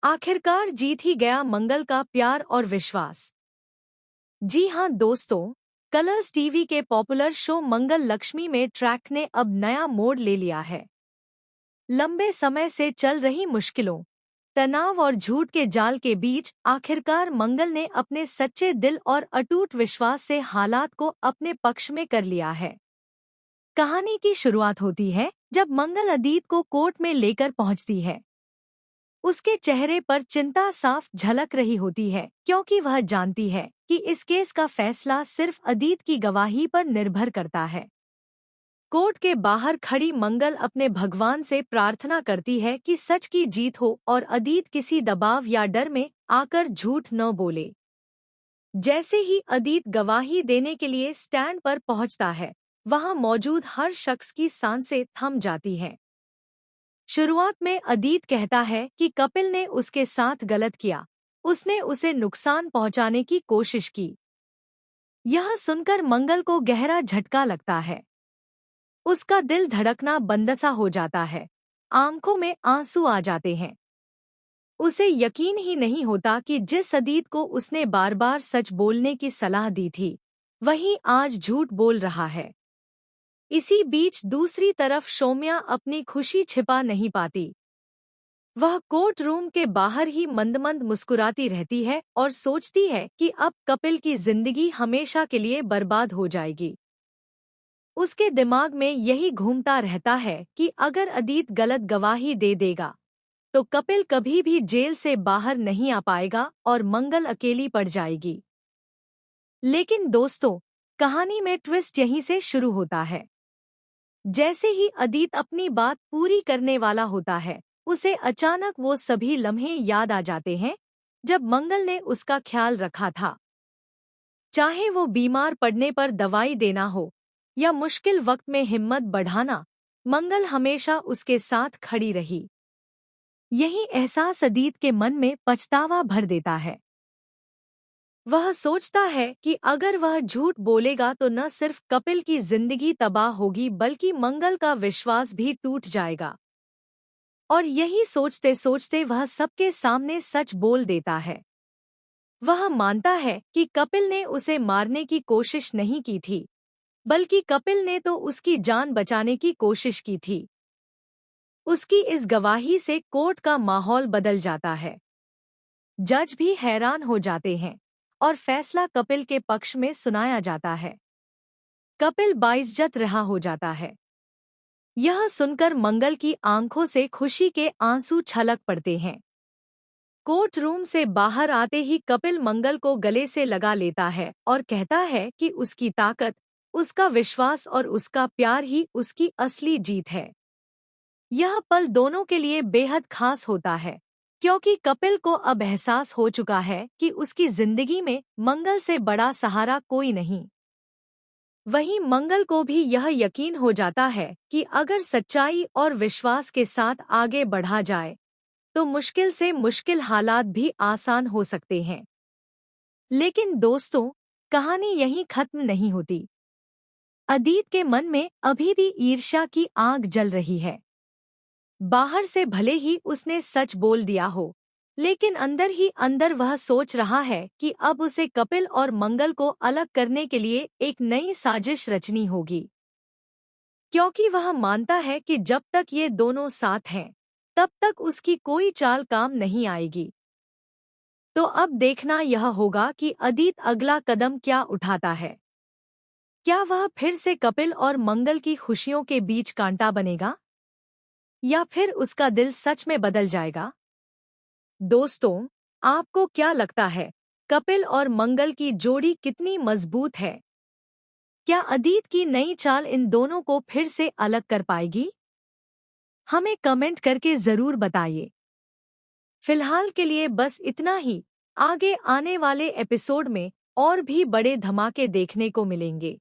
आखिरकार जीत ही गया मंगल का प्यार और विश्वास। जी हाँ दोस्तों, कलर्स टीवी के पॉपुलर शो मंगल लक्ष्मी में ट्रैक ने अब नया मोड़ ले लिया है। लंबे समय से चल रही मुश्किलों, तनाव और झूठ के जाल के बीच आखिरकार मंगल ने अपने सच्चे दिल और अटूट विश्वास से हालात को अपने पक्ष में कर लिया है। कहानी की शुरुआत होती है जब मंगल अदीत को कोर्ट में लेकर पहुंचती है। उसके चेहरे पर चिंता साफ झलक रही होती है, क्योंकि वह जानती है कि इस केस का फैसला सिर्फ अदीत की गवाही पर निर्भर करता है। कोर्ट के बाहर खड़ी मंगल अपने भगवान से प्रार्थना करती है कि सच की जीत हो और अदीत किसी दबाव या डर में आकर झूठ न बोले। जैसे ही अदीत गवाही देने के लिए स्टैंड पर पहुंचता है, वहां मौजूद हर शख्स की सांसें थम जाती हैं। शुरुआत में अदीत कहता है कि कपिल ने उसके साथ गलत किया, उसने उसे नुकसान पहुंचाने की कोशिश की। यह सुनकर मंगल को गहरा झटका लगता है। उसका दिल धड़कना बंद-सा हो जाता है, आंखों में आंसू आ जाते हैं। उसे यकीन ही नहीं होता कि जिस अदीत को उसने बार बार सच बोलने की सलाह दी थी, वही आज झूठ बोल रहा है। इसी बीच दूसरी तरफ सौम्या अपनी खुशी छिपा नहीं पाती। वह कोर्ट रूम के बाहर ही मंद-मंद मुस्कुराती रहती है और सोचती है कि अब कपिल की जिंदगी हमेशा के लिए बर्बाद हो जाएगी। उसके दिमाग में यही घूमता रहता है कि अगर अदीत गलत गवाही दे देगा, तो कपिल कभी भी जेल से बाहर नहीं आ पाएगा और मंगल अकेली पड़ जाएगी। लेकिन दोस्तों, कहानी में ट्विस्ट यहीं से शुरू होता है। जैसे ही अदीत अपनी बात पूरी करने वाला होता है, उसे अचानक वो सभी लम्हे याद आ जाते हैं जब मंगल ने उसका ख्याल रखा था। चाहे वो बीमार पड़ने पर दवाई देना हो या मुश्किल वक्त में हिम्मत बढ़ाना, मंगल हमेशा उसके साथ खड़ी रही। यही एहसास अदीत के मन में पछतावा भर देता है। वह सोचता है कि अगर वह झूठ बोलेगा तो न सिर्फ कपिल की जिंदगी तबाह होगी बल्कि मंगल का विश्वास भी टूट जाएगा। और यही सोचते सोचते वह सबके सामने सच बोल देता है। वह मानता है कि कपिल ने उसे मारने की कोशिश नहीं की थी, बल्कि कपिल ने तो उसकी जान बचाने की कोशिश की थी। उसकी इस गवाही से कोर्ट का माहौल बदल जाता है। जज भी हैरान हो जाते हैं और फैसला कपिल के पक्ष में सुनाया जाता है। कपिल बाइज्जत रहा हो जाता है। यह सुनकर मंगल की आंखों से खुशी के आंसू छलक पड़ते हैं। कोर्ट रूम से बाहर आते ही कपिल मंगल को गले से लगा लेता है और कहता है कि उसकी ताकत, उसका विश्वास और उसका प्यार ही उसकी असली जीत है। यह पल दोनों के लिए बेहद खास होता है, क्योंकि कपिल को अब एहसास हो चुका है कि उसकी जिंदगी में मंगल से बड़ा सहारा कोई नहीं। वहीं मंगल को भी यह यकीन हो जाता है कि अगर सच्चाई और विश्वास के साथ आगे बढ़ा जाए, तो मुश्किल से मुश्किल हालात भी आसान हो सकते हैं। लेकिन दोस्तों, कहानी यहीं खत्म नहीं होती। अदीत के मन में अभी भी ईर्ष्या की आग जल रही है। बाहर से भले ही उसने सच बोल दिया हो, लेकिन अंदर ही अंदर वह सोच रहा है कि अब उसे कपिल और मंगल को अलग करने के लिए एक नई साजिश रचनी होगी। क्योंकि वह मानता है कि जब तक ये दोनों साथ हैं, तब तक उसकी कोई चाल काम नहीं आएगी। तो अब देखना यह होगा कि अदीत अगला कदम क्या उठाता है। क्या वह फिर से कपिल और मंगल की खुशियों के बीच कांटा बनेगा, या फिर उसका दिल सच में बदल जाएगा? दोस्तों, आपको क्या लगता है, कपिल और मंगल की जोड़ी कितनी मजबूत है? क्या अदीत की नई चाल इन दोनों को फिर से अलग कर पाएगी? हमें कमेंट करके जरूर बताइए। फिलहाल के लिए बस इतना ही। आगे आने वाले एपिसोड में और भी बड़े धमाके देखने को मिलेंगे।